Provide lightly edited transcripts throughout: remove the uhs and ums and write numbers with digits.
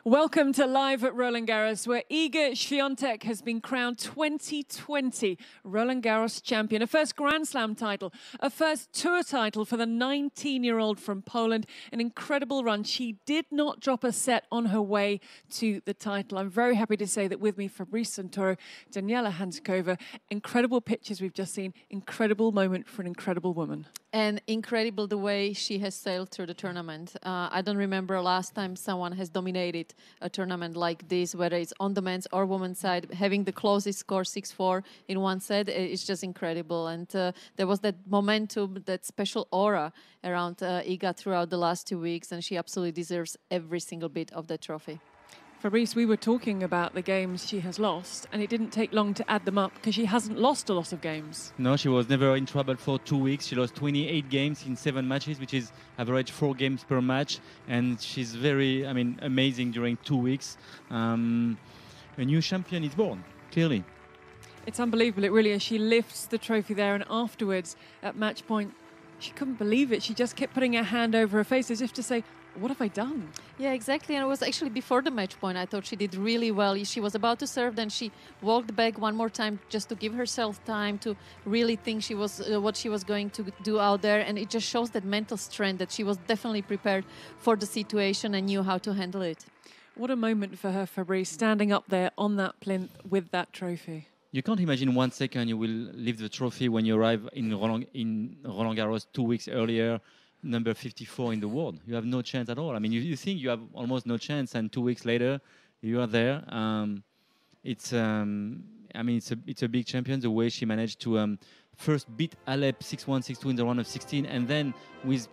Welcome to Live at Roland-Garros, where Iga Świątek has been crowned 2020 Roland-Garros champion, a first Grand Slam title, a first tour title for the 19-year-old from Poland, an incredible run. She did not drop a set on her way to the title. I'm very happy to say that with me, Fabrice Santoro, Daniela Hanskova, incredible pictures we've just seen, incredible moment for an incredible woman. And incredible the way she has sailed through the tournament. I don't remember last time someone has dominated a tournament like this, whether it's on the men's or women's side. Having the closest score 6-4 in one set, it's just incredible. And there was that momentum, that special aura around Iga throughout the last 2 weeks, and she absolutely deserves every single bit of that trophy. Fabrice, we were talking about the games she has lost, and it didn't take long to add them up because she hasn't lost a lot of games. No, she was never in trouble for 2 weeks. She lost 28 games in 7 matches, which is average 4 games per match. And she's very, amazing during 2 weeks. A new champion is born, clearly. It's unbelievable, it really is. She lifts the trophy there, and afterwards, at match point, she couldn't believe it. She just kept putting her hand over her face as if to say, what have I done? Yeah, exactly. And it was actually before the match point. I thought she did really well. She was about to serve, then she walked back one more time just to give herself time to really think she was what she was going to do out there. And it just shows that mental strength, that she was definitely prepared for the situation and knew how to handle it. What a moment for her, Fabrice, standing up there on that plinth with that trophy. You can't imagine 1 second you will lift the trophy when you arrive in Roland-Garros 2 weeks earlier, number 54 in the world. You have no chance at all. I mean, you think you have almost no chance, and 2 weeks later, you are there. It's a big champion. The way she managed to first beat Alep 6-1, 6-2 in the round of 16, and then with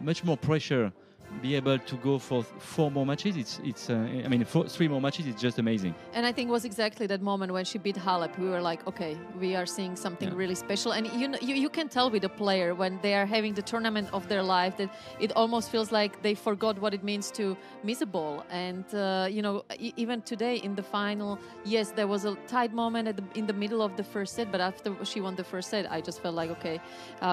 much more pressure, be able to go for 4 more matches. 3 more matches. It's just amazing. And I think it was exactly that moment when she beat Halep. We were like, okay, we are seeing something really special. And you can tell with a player when they are having the tournament of their life that it almost feels like they forgot what it means to miss a ball. And even today in the final, yes, there was a tight moment in the middle of the first set. But after she won the first set, I just felt like, okay,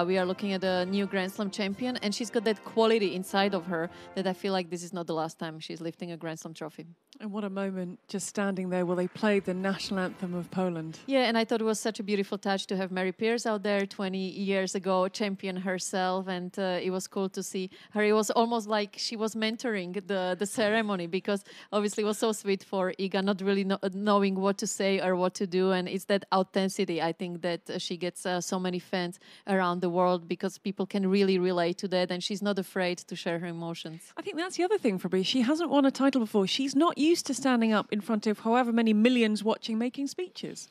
we are looking at a new Grand Slam champion, and she's got that quality inside of her that I feel like this is not the last time she's lifting a Grand Slam trophy. And what a moment, just standing there while they played the national anthem of Poland. Yeah, and I thought it was such a beautiful touch to have Mary Pierce out there 20 years ago, champion herself, and it was cool to see her. It was almost like she was mentoring the ceremony, because obviously it was so sweet for Iga, not really knowing what to say or what to do, and it's that authenticity, I think, that she gets so many fans around the world, because people can really relate to that, and she's not afraid to share her emotions. I think that's the other thing, Fabrice. She hasn't won a title before. She's not used to standing up in front of however many millions watching, making speeches.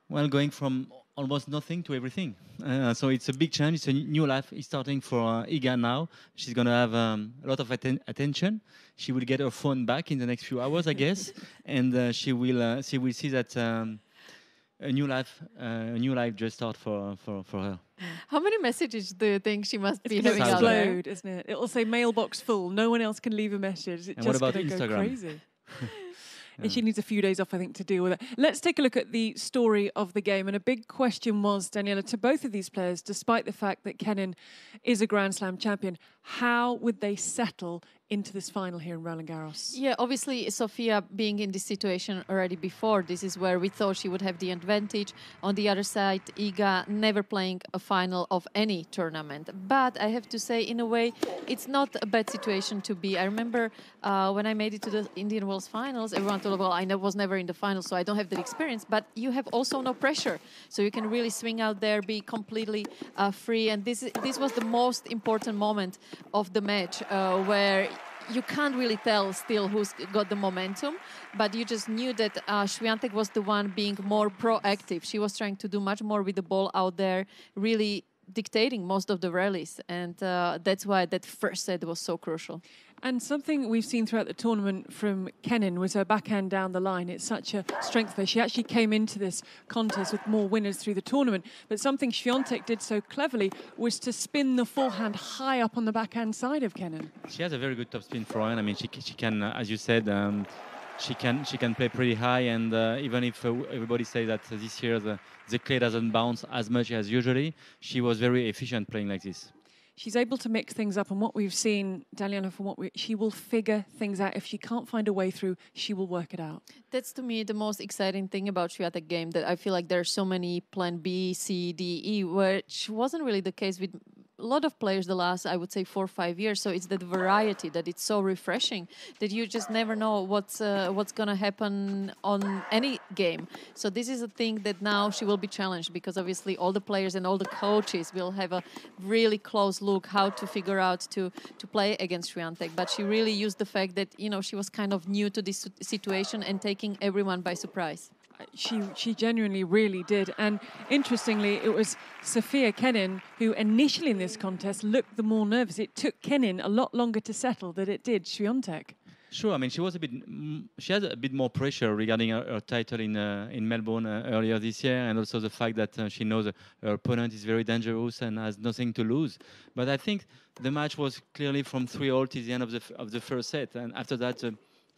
Well, going from almost nothing to everything. So it's a big change. It's a new life is starting for Iga now. She's going to have a lot of attention. She will get her phone back in the next few hours, I guess. And she will see that a new life just start for her. How many messages do you think she must be having out there? Explode, isn't it? It'll say mailbox full. No one else can leave a message. It's just going to go crazy. And she needs a few days off, I think, to deal with it. Let's take a look at the story of the game. And a big question was, Daniela, to both of these players, despite the fact that Kenin is a Grand Slam champion, how would they settle into this final here in Roland-Garros? Yeah, obviously, Sofia being in this situation already before, this is where we thought she would have the advantage. On the other side, Iga never playing a final of any tournament. But I have to say, in a way, it's not a bad situation to be. I remember when I made it to the Indian Wells finals, everyone thought, well, I was never in the final, so I don't have that experience. But you have also no pressure. So you can really swing out there, be completely free. And this was the most important moment of the match, where you can't really tell still who's got the momentum, but you just knew that Świątek was the one being more proactive. She was trying to do much more with the ball out there, really dictating most of the rallies, and that's why that first set was so crucial. And something we've seen throughout the tournament from Kenin was her backhand down the line. It's such a strength there. She actually came into this contest with more winners through the tournament. But something Świątek did so cleverly was to spin the forehand high up on the backhand side of Kenin. She has a very good topspin forehand. I mean, she can, as you said, she can play pretty high. And even if everybody says that this year the clay doesn't bounce as much as usually, she was very efficient playing like this. she's able to mix things up. And what we've seen, Daliana, from she will figure things out. If she can't find a way through, she will work it out. That's, to me, the most exciting thing about Swiatek game, that I feel like there are so many plan B, C, D, E, which wasn't really the case with a lot of players the last, I would say, 4 or 5 years. So it's that variety that it's so refreshing that you just never know what's going to happen on any game. So this is a thing that now she will be challenged, because obviously all the players and all the coaches will have a really close look how to figure out to play against Swiatek. But she really used the fact that, you know, she was kind of new to this situation and taking everyone by surprise. She genuinely really did. And interestingly, it was Sofia Kenin who initially in this contest looked the more nervous. It took Kenin a lot longer to settle than it did Swiatek. Sure, I mean, she had a bit more pressure regarding her title in Melbourne earlier this year, and also the fact that she knows her opponent is very dangerous and has nothing to lose. But I think the match was clearly from 3-all to the end of the first set, and after that,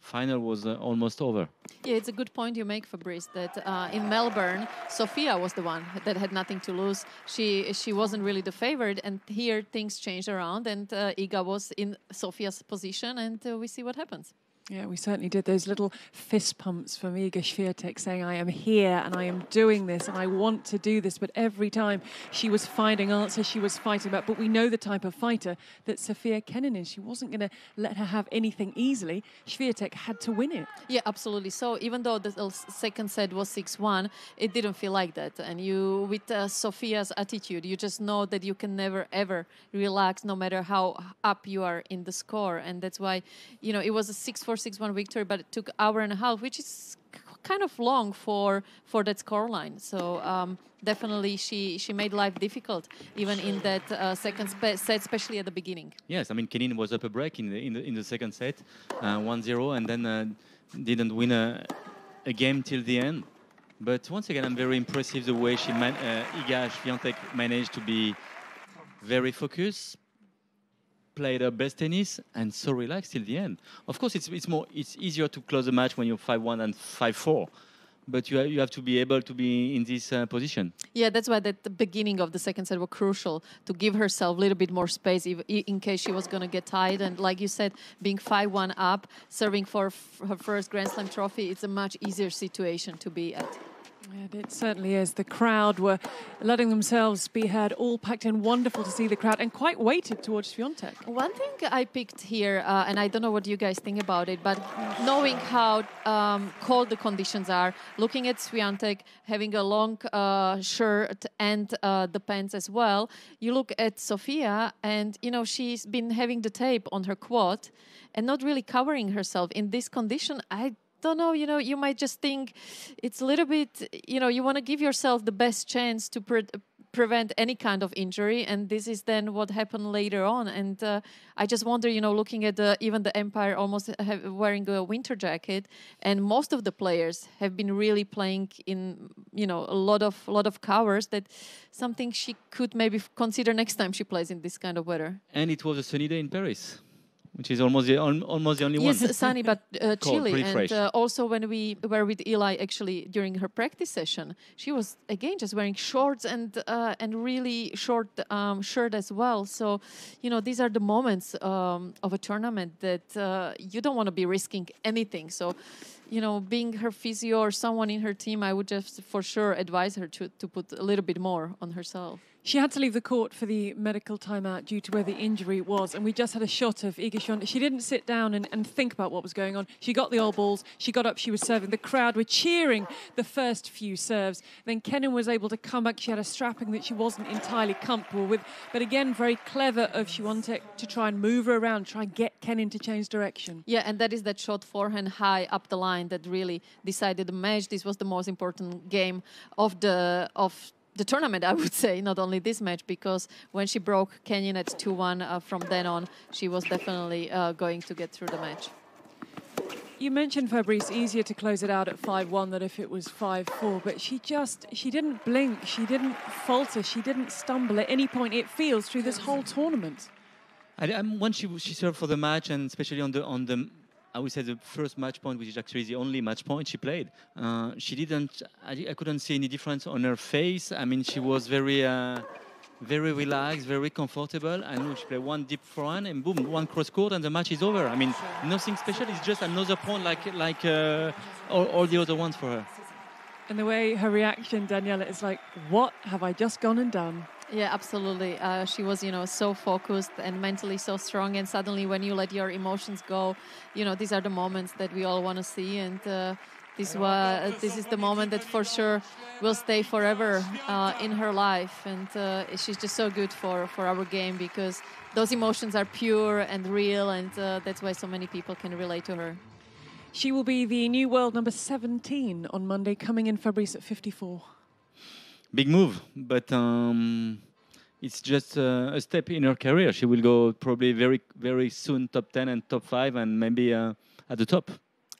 final was almost over. Yeah, it's a good point you make, Fabrice, that in Melbourne, Sofia was the one that had nothing to lose. She wasn't really the favorite, and here things changed around, and Iga was in Sofia's position, and we see what happens. Yeah, we certainly did. Those little fist pumps from Iga Swiatek saying, I am here and I am doing this and I want to do this. But every time she was finding answers, she was fighting back. But we know the type of fighter that Sofia Kenin is. She wasn't going to let her have anything easily. Swiatek had to win it. Yeah, absolutely. So even though the second set was 6-1, it didn't feel like that. And you, with Sofia's attitude, you just know that you can never, ever relax, no matter how up you are in the score. And that's why, you know, it was a 6-4, 6-1 victory, but it took an hour and a half, which is kind of long for that scoreline. So definitely she made life difficult, even in that second set, especially at the beginning. Yes, I mean, Kenin was up a break in the second set, 1-0, and then didn't win a game till the end. But once again, I'm very impressed the way Iga Swiatek managed to be very focused, played her best tennis, and so relaxed till the end. Of course, it's easier to close a match when you're 5-1 and 5-4, but you have to be able to be in this position. Yeah, that's why the beginning of the second set was crucial, to give herself a little bit more space in case she was going to get tired. And like you said, being 5-1 up, serving for her first Grand Slam trophy, it's a much easier situation to be at. Yeah, it certainly is. The crowd were letting themselves be heard, all packed in. Wonderful to see the crowd, and quite weighted towards Swiatek. One thing I picked here, and I don't know what you guys think about it, but knowing how cold the conditions are, looking at Swiatek having a long shirt and the pants as well, you look at Sofia, and you know she's been having the tape on her quad and not really covering herself in this condition. I don't know, you know, you might just think it's a little bit, you know, you want to give yourself the best chance to prevent any kind of injury, and this is then what happened later on. And I just wonder, you know, looking at even the Empire almost wearing a winter jacket, and most of the players have been really playing in, you know, a lot of covers, that something she could maybe consider next time she plays in this kind of weather. And it was a sunny day in Paris, which is almost the only one. Yes, sunny, but chilly. Cold, and also when we were with Eli, actually, during her practice session, she was, again, just wearing shorts and really short shirt as well. So, you know, these are the moments of a tournament that you don't want to be risking anything. So, you know, being her physio or someone in her team, I would just for sure advise her to put a little bit more on herself. She had to leave the court for the medical timeout due to where the injury was. And we just had a shot of Iga Swiatek. She didn't sit down and think about what was going on. She got the all balls. She got up. She was serving. The crowd were cheering the first few serves. Then Kenin was able to come back. She had a strapping that she wasn't entirely comfortable with. But again, very clever of Swiatek to try and move her around, try and get Kenin to change direction. Yeah, and that is that shot forehand high up the line that really decided the match. This was the most important game of the tournament, I would say, not only this match, because when she broke Kenin at 2-1 from then on, she was definitely going to get through the match. You mentioned, Fabrice, easier to close it out at 5-1 than if it was 5-4, but she didn't blink, she didn't falter, she didn't stumble at any point, it feels, through this whole tournament. When she served for the match, and especially on the I would say the first match point, which is actually the only match point she played, she didn't. I couldn't see any difference on her face. I mean, she was very very relaxed, very comfortable. And look, she played one deep forehand and boom, one cross court and the match is over. I mean, nothing special. It's just another point like all the other ones for her. And the way her reaction, Daniela, is like, what have I just gone and done? Yeah, absolutely. She was, so focused and mentally so strong. And suddenly when you let your emotions go, these are the moments that we all want to see. And this is the moment that for sure will stay forever in her life. And she's just so good for our game because those emotions are pure and real. And that's why so many people can relate to her. She will be the new world number 17 on Monday, coming in Fabrice at 54. Big move, but it's just a step in her career. She will go probably very, very soon top 10 and top 5 and maybe at the top.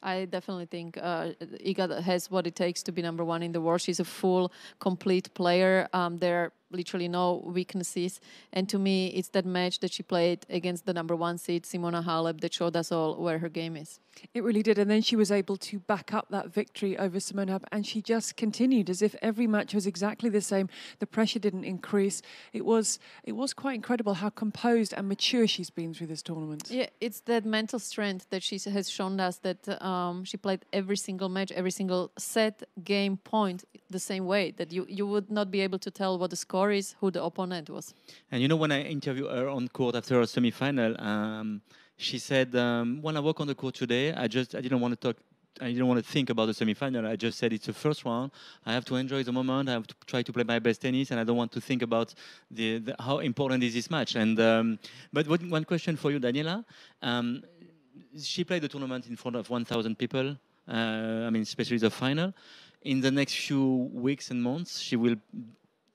I definitely think Iga has what it takes to be number one in the world. She's a full, complete player. There are literally no weaknesses. And to me, it's that match that she played against the number one seed, Simona Halep, that showed us all where her game is. It really did. And then she was able to back up that victory over Simona Halep. And she just continued as if every match was exactly the same. The pressure didn't increase. It was quite incredible how composed and mature she's been through this tournament. Yeah, it's that mental strength that she has shown us that she played every single match, every single set, game, point the same way, that you would not be able to tell what the score is, who the opponent was. And when I interviewed her on court after her semi-final, she said, when I walk on the court today, I didn't want to talk. I didn't want to think about the semi-final. I just said it's the first round. I have to enjoy the moment. I have to try to play my best tennis, and I don't want to think about how important is this match. And but one question for you, Daniela. She played the tournament in front of 1,000 people. Especially the final. In the next few weeks and months, she will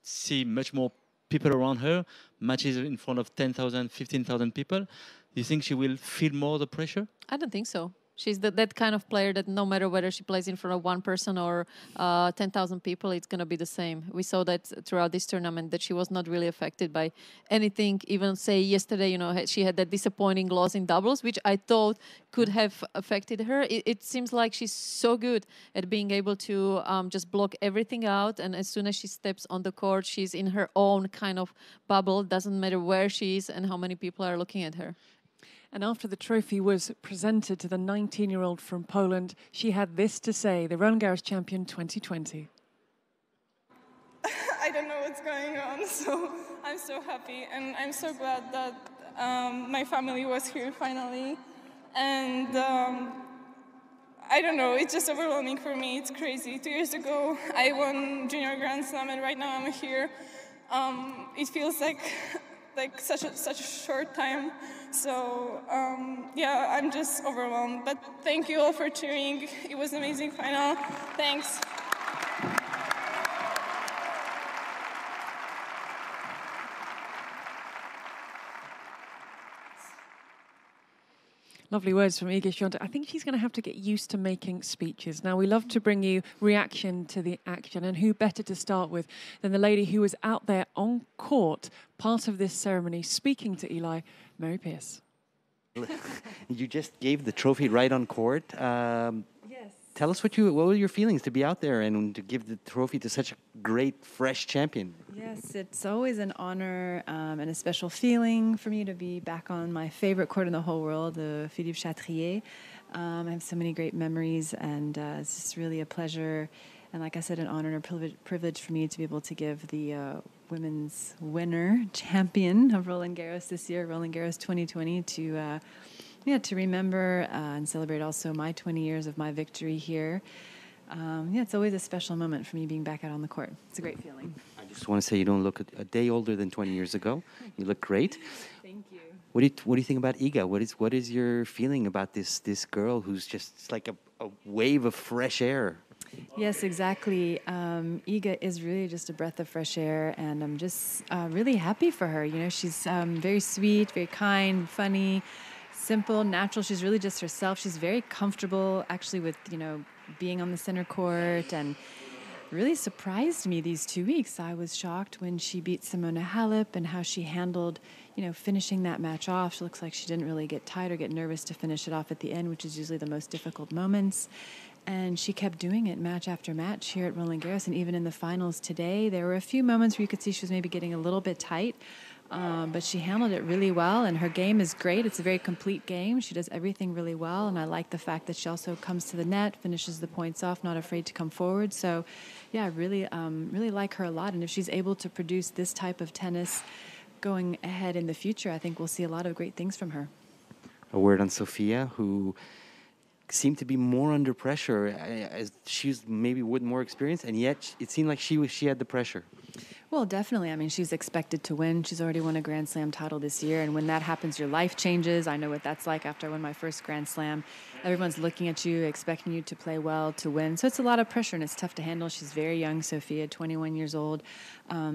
see much more people around her. Matches in front of 10,000, 15,000 people. Do you think she will feel more the pressure? I don't think so. She's that kind of player that no matter whether she plays in front of one person or 10,000 people, it's going to be the same. We saw that throughout this tournament, that she was not really affected by anything. Even say yesterday, she had that disappointing loss in doubles, which I thought could have affected her. It seems like she's so good at being able to just block everything out. And as soon as she steps on the court, she's in her own kind of bubble. Doesn't matter where she is and how many people are looking at her. And after the trophy was presented to the 19-year-old from Poland, she had this to say, the Roland-Garros champion 2020. I don't know what's going on, so I'm so happy. And I'm so glad that my family was here finally. And I don't know, it's just overwhelming for me. It's crazy. 2 years ago, I won Junior Grand Slam, and right now I'm here. It feels like such a short time. So I'm just overwhelmed. But thank you all for cheering. It was an amazing final. Thanks. Lovely words from Iga Świątek. I think she's going to have to get used to making speeches. Now, we love to bring you reaction to the action, and who better to start with than the lady who was out there on court, part of this ceremony, speaking to Eli, Mary Pierce. You just gave the trophy right on court. Yes. Tell us what were your feelings to be out there and to give the trophy to such a great, fresh champion? Yes, it's always an honor and a special feeling for me to be back on my favorite court in the whole world, the Philippe Chatrier. I have so many great memories, and it's just really a pleasure. And like I said, an honor and a privilege for me to be able to give the women's winner, champion of Roland-Garros this year, Roland-Garros 2020, to remember and celebrate also my 20 years of my victory here. It's always a special moment for me being back out on the court. It's a great feeling. I just want to say you don't look a day older than 20 years ago. You look great. Thank you. What do you think about Iga? What is your feeling about this girl who's just like a wave of fresh air? Yes, exactly. Iga is really just a breath of fresh air, and I'm just really happy for her. She's very sweet, very kind, funny, simple, natural. She's really just herself. She's very comfortable, actually, with, being on the center court, and really surprised me these 2 weeks. I was shocked when she beat Simona Halep and how she handled, finishing that match off. She looks like she didn't really get tired or get nervous to finish it off at the end, which is usually the most difficult moments. And she kept doing it match after match here at Roland-Garros. And even in the finals today, there were a few moments where you could see she was maybe getting a little bit tight. But she handled it really well, and her game is great. It's a very complete game. She does everything really well, and I like the fact that she also comes to the net, finishes the points off, not afraid to come forward. So, yeah, I really like her a lot. And if she's able to produce this type of tennis going ahead in the future, I think we'll see a lot of great things from her. A word on Sofia, who seemed to be more under pressure. As she's maybe with more experience, and yet it seemed like she had the pressure. Well, definitely. I mean, she's expected to win. She's already won a Grand Slam title this year. And when that happens, your life changes. I know what that's like after I won my first Grand Slam. Everyone's looking at you, expecting you to play well, to win. So it's a lot of pressure, and it's tough to handle. She's very young, Sofia, 21 years old.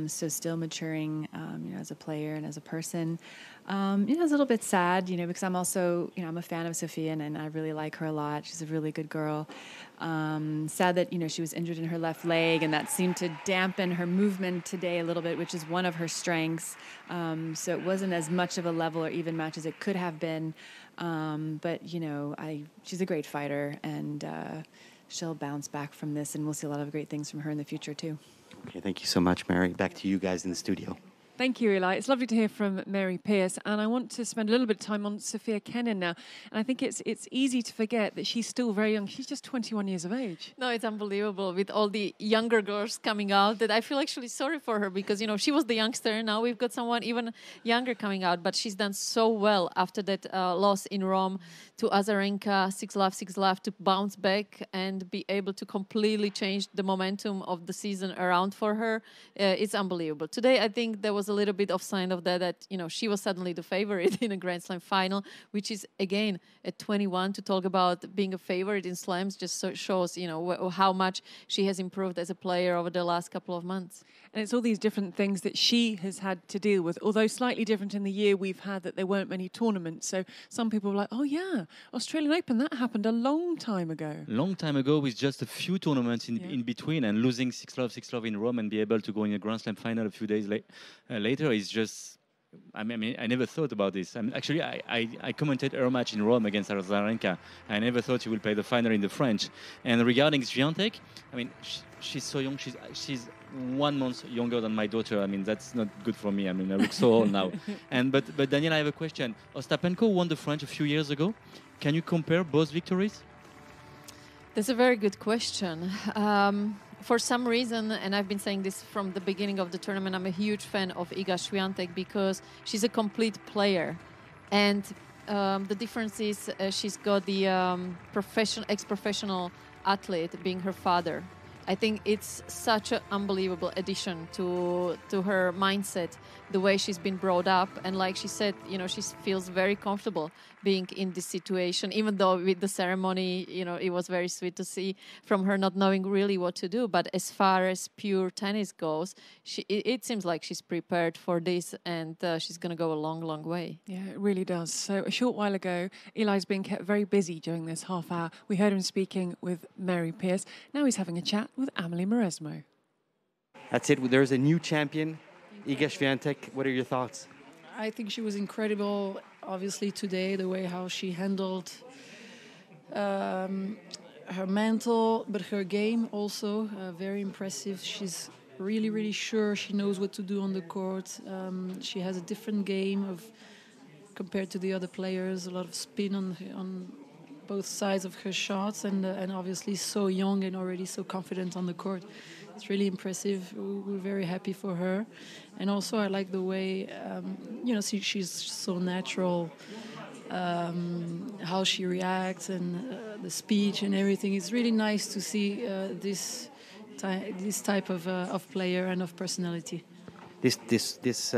So still maturing, as a player and as a person. It's a little bit sad, because I'm also, I'm a fan of Sofia, and I really like her a lot. She's a really good girl. Sad that, she was injured in her left leg, and that seemed to dampen her movement today a little bit, which is one of her strengths. So it wasn't as much of a level or even match as it could have been. But, she's a great fighter, and she'll bounce back from this, and we'll see a lot of great things from her in the future, too. Okay, thank you so much, Mary. Back to you guys in the studio. Thank you, Eli. It's lovely to hear from Mary Pierce, and I want to spend a little bit of time on Sofia Kenin now. And I think it's easy to forget that she's still very young. She's just 21 years of age. No, it's unbelievable with all the younger girls coming out that I feel actually sorry for her because, she was the youngster. Now we've got someone even younger coming out, but she's done so well after that loss in Rome to Azarenka, 6-love, to bounce back and be able to completely change the momentum of the season around for her. It's unbelievable. Today, I think there was a little bit of sign of that, she was suddenly the favorite in a Grand Slam final, which is, again, at 21, to talk about being a favorite in slams just shows, how much she has improved as a player over the last couple of months. And it's all these different things that she has had to deal with, although slightly different in the year we've had that there weren't many tournaments. So some people were like, oh, yeah, Australian Open, that happened a long time ago. Long time ago with just a few tournaments in between, and losing 6-love in Rome and be able to go in a Grand Slam final a few days later is just... I mean, I never thought about this. Actually, I commented her match in Rome against Azarenka. I never thought she would play the final in the French. And regarding Swiatek, I mean, she's so young. She's 1 month younger than my daughter. I mean, that's not good for me. I mean, I look so old now. But Daniel, I have a question. Ostapenko won the French a few years ago. Can you compare both victories? That's a very good question. For some reason, and I've been saying this from the beginning of the tournament, I'm a huge fan of Iga Swiatek because she's a complete player. And the difference is she's got the ex-professional athlete being her father. I think it's such an unbelievable addition to her mindset, the way she's been brought up. And like she said, she feels very comfortable being in this situation, even though with the ceremony, it was very sweet to see from her not knowing really what to do. But as far as pure tennis goes, it seems like she's prepared for this, and she's going to go a long, long way. Yeah, it really does. So a short while ago, Eli's been kept very busy during this half hour. We heard him speaking with Mary Pierce. Now he's having a chat with Amelie Mauresmo. That's it. There's a new champion, Iga Swiatek. What are your thoughts? I think she was incredible, obviously, today, the way how she handled her mental, but her game also, very impressive. She's really, really sure she knows what to do on the court. She has a different game compared to the other players, a lot of spin on both sides of her shots, and obviously so young and already so confident on the court. It's really impressive. We're very happy for her. And also I like the way, she's so natural, how she reacts and the speech and everything. It's really nice to see this type of player and of personality. This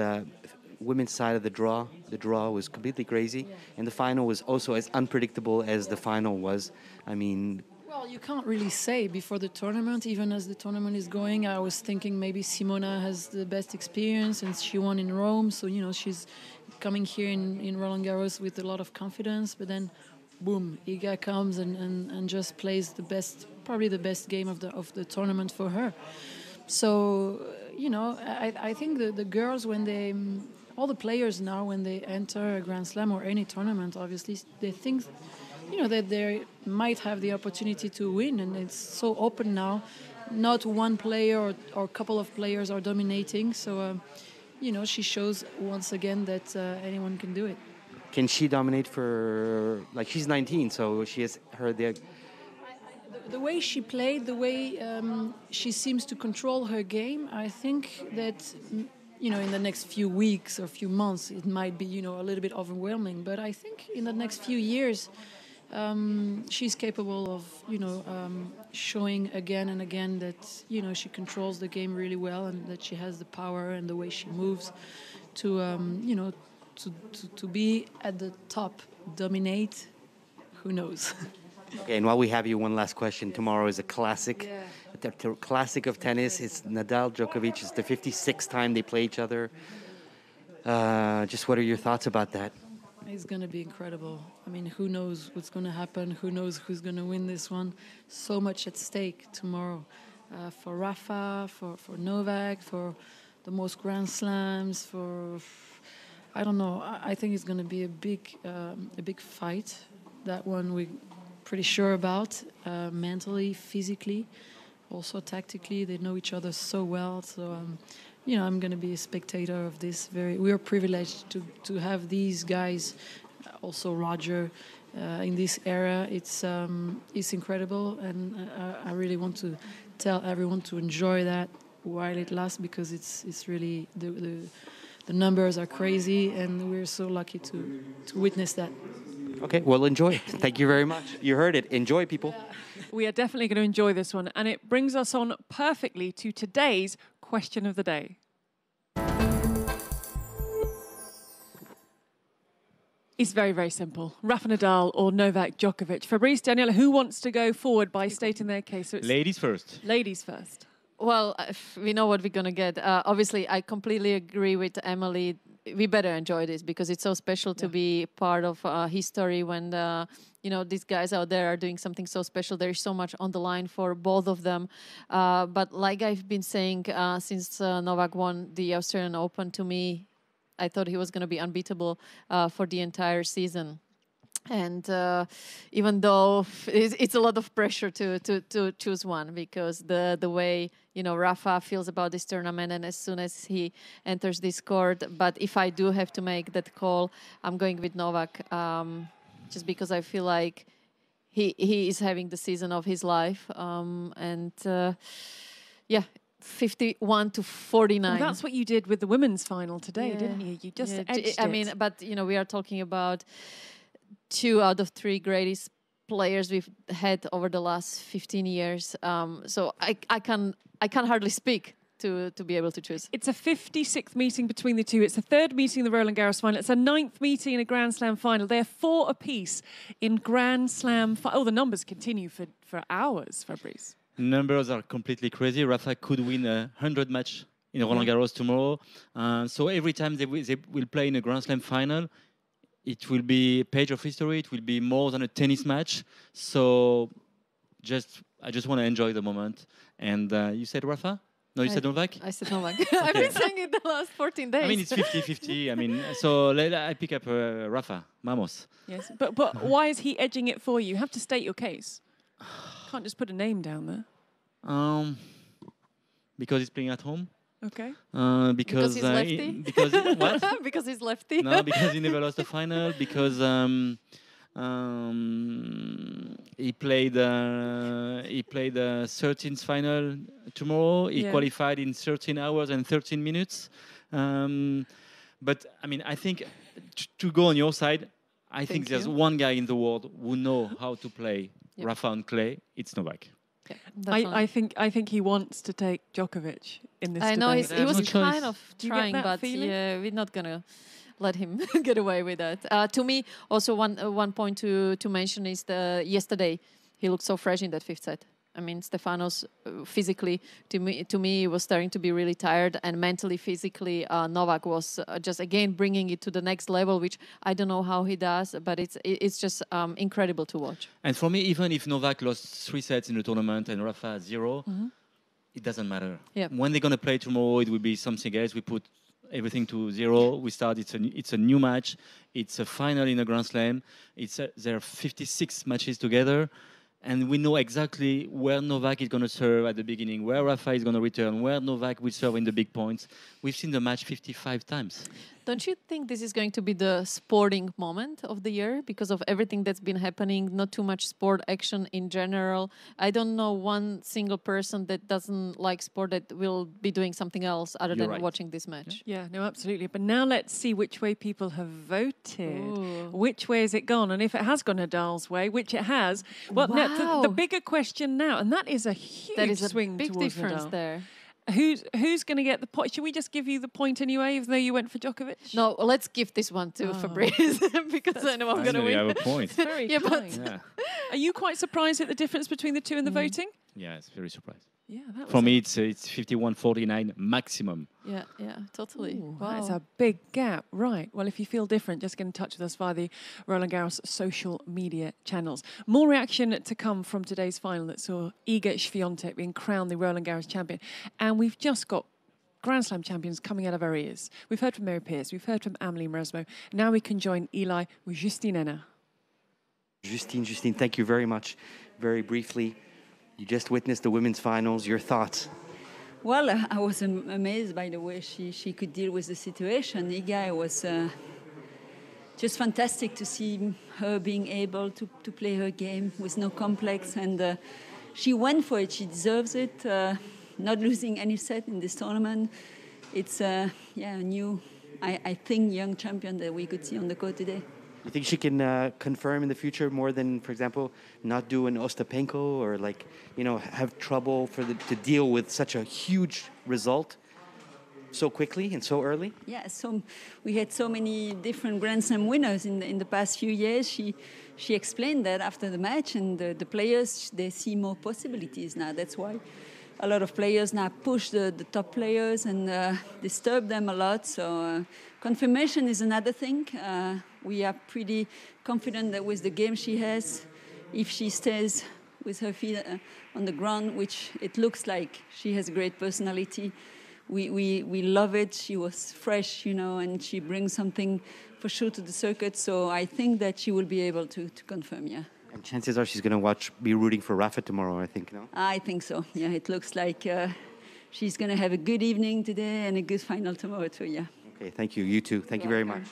women's side of the draw was completely crazy, and the final was also as unpredictable as the final was. I mean... Well, you can't really say before the tournament. Even as the tournament is going, I was thinking maybe Simona has the best experience and she won in Rome. So, she's coming here in Roland-Garros with a lot of confidence. But then, boom, Iga comes and just plays probably the best game of the tournament for her. So, I think the girls, all the players now, when they enter a Grand Slam or any tournament, obviously, they think that they might have the opportunity to win, and it's so open now. Not one player or couple of players are dominating, so she shows once again that anyone can do it. Can she dominate for, like, she's 19, so she has her the way she played, the way she seems to control her game, I think that in the next few weeks or few months it might be a little bit overwhelming, but I think in the next few years she's capable of showing again and again that she controls the game really well, and that she has the power and the way she moves to to be at the top, dominate. Who knows? Okay, and while we have you, one last question. Tomorrow is a classic, the classic of tennis. It's Nadal Djokovic. It's the 56th time they play each other. Just what are your thoughts about that? It's going to be incredible. I mean, who knows what's going to happen? Who knows who's going to win this one? So much at stake tomorrow for Rafa, for Novak, for the most Grand Slams. For I don't know. I think it's going to be a big fight. That one we're pretty sure about. Mentally, physically, also tactically, they know each other so well. So. I'm going to be a spectator of this. We are privileged to have these guys, also Roger, in this era. It's incredible, and I really want to tell everyone to enjoy that while it lasts, because it's really the numbers are crazy, and we're so lucky to witness that. Okay, well, enjoy. Thank you very much. You heard it. Enjoy, people. We are definitely going to enjoy this one, and it brings us on perfectly to today's question of the day. It's very, very simple. Rafa Nadal or Novak Djokovic? Fabrice, Daniela, who wants to go forward by stating their case? So it's ladies first. Ladies first. Well, we know what we're going to get. Obviously, I completely agree with Emily. We better enjoy this because it's so special to be part of history when these guys out there are doing something so special. There is so much on the line for both of them. But like I've been saying since Novak won the Australian Open, to me, I thought he was going to be unbeatable for the entire season. And even though it's a lot of pressure to choose one, because the way Rafa feels about this tournament, and as soon as he enters this court, but if I do have to make that call, I'm going with Novak, just because I feel like he is having the season of his life, 51-49. Well, that's what you did with the women's final today, didn't you? You just edged I mean, but we are talking about 2 out of 3 greatest players we've had over the last 15 years. So I can't hardly speak to be able to choose. It's a 56th meeting between the two. It's the 3rd meeting in the Roland-Garros final. It's a 9th meeting in a Grand Slam final. They're 4 apiece in Grand Slam. The numbers continue for hours, Fabrice. Numbers are completely crazy. Rafa could win a 100 match in Roland-Garros tomorrow. So every time they will play in a Grand Slam final, it will be a page of history. It will be more than a tennis match. So I just want to enjoy the moment. And you said Rafa? No, you said Novak? I said Novak. Okay. I've been saying it the last 14 days. I mean, it's 50-50. I mean, so I pick up Rafa. Vamos. Yes, but why is he edging it for you? You have to state your case. Can't just put a name down there. Because he's playing at home. Okay. Because he's lefty? Because what? Because he's lefty? No, because he never lost a final. Because he played a 13th final tomorrow. He qualified in 13 hours and 13 minutes. But I mean, I think to go on your side, I think there's one guy in the world who knows how to play Rafa on clay. It's Novak. I think he wants to take Djokovic in this I know debate. he was kind of trying, but feeling? we're not going to let him get away with that. To me, also one point to mention is yesterday he looked so fresh in that 5th set. I mean, Stefanos physically, to me, was starting to be really tired, and mentally, physically, Novak was just again bringing it to the next level, which I don't know how he does, but it's just incredible to watch. And for me, even if Novak lost 3 sets in the tournament and Rafa 0, it doesn't matter. Yep. When they're going to play tomorrow, it will be something else. We put everything to zero. We start. It's a new match. It's a final in a Grand Slam. There are 56 matches together. And we know exactly where Novak is going to serve at the beginning, where Rafa is going to return, where Novak will serve in the big points. We've seen the match 55 times. Don't you think this is going to be the sporting moment of the year because of everything that's been happening? Not too much sport action in general. I don't know one single person that doesn't like sport that will be doing something else other than watching this match. Yeah, no, absolutely. But now let's see which way people have voted. Ooh. Which way has it gone? And if it has gone Nadal's way, which it has, well, Wow. the bigger question now, and that is a huge swing big towards difference Nadal. there. Who's going to get the point? Should we just give you the point anyway, even though you went for Djokovic? No, let's give this one to Fabrice because I know I'm going to win. I have a point. Very Yeah, but- kind. Yeah. Are you quite surprised at the difference between the two in the voting? Yeah, it's very surprised. Yeah, that For me, it's 51-49 maximum. Yeah, totally. Ooh, Wow. That's a big gap. Right. Well, if you feel different, just get in touch with us via the Roland-Garros social media channels. More reaction to come from today's final that saw Iga Świątek being crowned the Roland-Garros champion. And we've just got Grand Slam champions coming out of our ears. We've heard from Mary Pierce. We've heard from Amelie Mauresmo. Now we can join Eli with Justine Henin. Justine, thank you very much. Very briefly, you just witnessed the women's finals. Your thoughts? Well, I was amazed by the way she could deal with the situation. Iga was just fantastic to see her being able to play her game with no complex. And she went for it. She deserves it. Not losing any set in this tournament. It's a new, I think, young champion that we could see on the court today. You think she can confirm in the future more than, for example, not do an Ostapenko or have trouble to deal with such a huge result so quickly and so early? Yeah, so we had so many different Grand Slam winners in the past few years. She explained that after the match, and the players, they see more possibilities now. That's why a lot of players now push the top players and disturb them a lot. So confirmation is another thing. We are pretty confident that with the game she has, if she stays with her feet on the ground, which it looks like she has a great personality, we love it. She was fresh, and she brings something for sure to the circuit. So I think that she will be able to confirm, yeah. And chances are she's going to be rooting for Rafa tomorrow, I think, no? I think so, yeah. It looks like she's going to have a good evening today and a good final tomorrow too, yeah. Okay, thank you. You too. Thank you very much.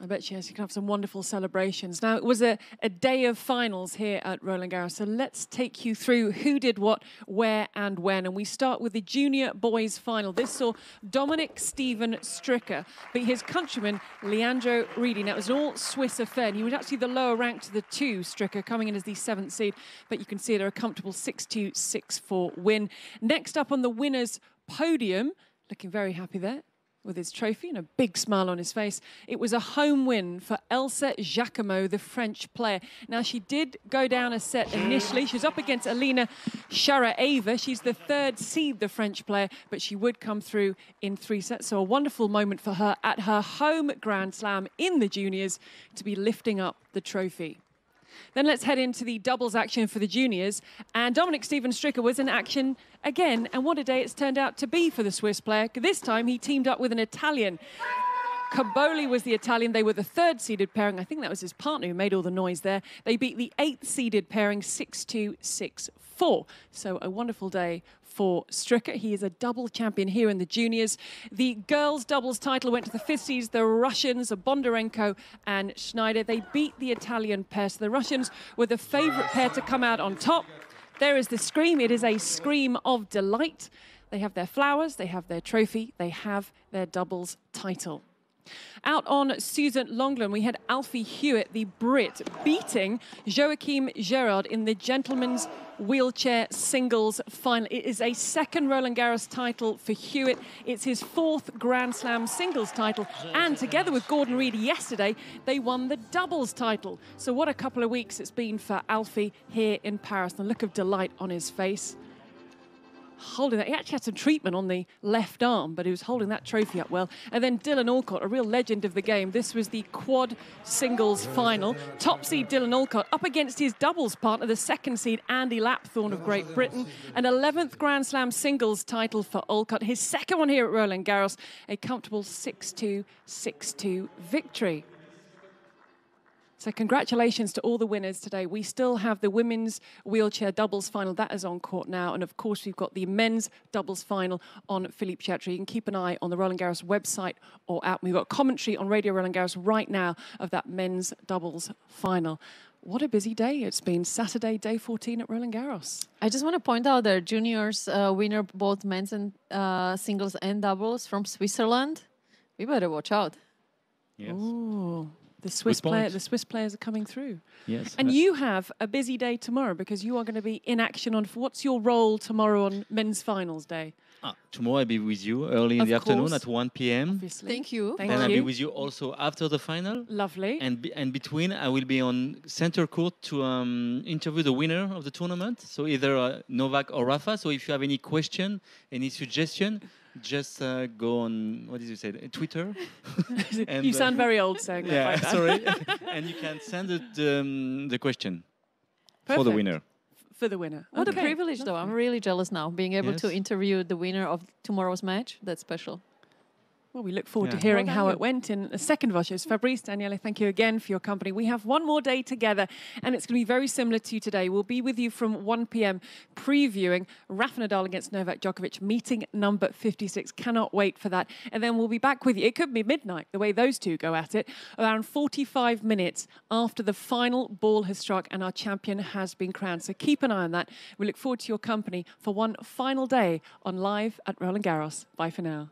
I bet she can have some wonderful celebrations. Now, it was a day of finals here at Roland-Garros, so let's take you through who did what, where and when. And we start with the junior boys final. This saw Dominic Steven Stricker beat his countryman, Leandro Redi. Now, it was an all-Swiss affair, and he was actually the lower ranked of the two, Stricker, coming in as the 7th seed. But you can see they're a comfortable 6-2, 6-4 win. Next up on the winners' podium, looking very happy there, with his trophy and a big smile on his face. It was a home win for Elsa Jacquemot, the French player. Now, she did go down a set initially. She was up against Alina Sharaeva. She's the 3rd seed, the French player, but she would come through in 3 sets. So a wonderful moment for her at her home Grand Slam in the juniors to be lifting up the trophy. Then let's head into the doubles action for the juniors. And Dominic Steven Stricker was in action again. And what a day it's turned out to be for the Swiss player. This time he teamed up with an Italian. Caboli was the Italian. They were the 3rd seeded pairing. I think that was his partner who made all the noise there. They beat the 8th seeded pairing 6-2, 6-4. So a wonderful day for Stricker. He is a double champion here in the juniors. The girls' doubles title went to the 5th seeds, the Russians, Bondarenko and Schneider. They beat the Italian pair. So the Russians were the favourite pair to come out on top. There is the scream. It is a scream of delight. They have their flowers, they have their trophy, they have their doubles title. Out on Susan Longland, we had Alfie Hewitt, the Brit, beating Joachim Gerard in the gentlemen's wheelchair singles final. It is a 2nd Roland-Garros title for Hewitt. It's his 4th Grand Slam singles title. And together with Gordon Reid yesterday, they won the doubles title. So what a couple of weeks it's been for Alfie here in Paris. The look of delight on his face. holding that. He actually had some treatment on the left arm, but he was holding that trophy up well. And then Dylan Alcott, a real legend of the game. This was the quad singles final. Top seed Dylan Alcott up against his doubles partner, the second seed Andy Lapthorne of Great Britain. An 11th Grand Slam singles title for Alcott. His second one here at Roland-Garros. A comfortable 6-2, 6-2 victory. So congratulations to all the winners today. We still have the women's wheelchair doubles final. That is on court now. And of course, we've got the men's doubles final on Philippe Chatrier. You can keep an eye on the Roland-Garros website or app. We've got commentary on Radio Roland-Garros right now of that men's doubles final. What a busy day it's been. Saturday, day 14 at Roland-Garros. I just want to point out that juniors winner both men's and singles and doubles from Switzerland. We better watch out. Yes. Ooh. The Swiss players are coming through. Yes. And you have a busy day tomorrow because you are going to be in action on. What's your role tomorrow on men's finals day? Tomorrow I'll be with you early in the afternoon at 1 p.m. Obviously. Thank you. Thank Then you. I'll be with you also after the final. Lovely. And between, I will be on center court to interview the winner of the tournament. So either Novak or Rafa. So if you have any question, any suggestion, just go on, what did you say, Twitter? And, you sound very old saying that. Yeah, right now. sorry. And you can send the question for the winner. For the winner. What a Okay. privilege, though. I'm really jealous now, being able to Yes. interview the winner of tomorrow's match. That's special. Well, we look forward to Yeah. hearing Well how done, it went in a second of our shows. Fabrice, Daniele, thank you again for your company. We have one more day together, and it's going to be very similar to today. We'll be with you from 1 p.m. previewing Rafa Nadal against Novak Djokovic, meeting number 56. Cannot wait for that. And then we'll be back with you. It could be midnight, the way those two go at it, around 45 minutes after the final ball has struck and our champion has been crowned. So keep an eye on that. We look forward to your company for one final day on Live at Roland-Garros. Bye for now.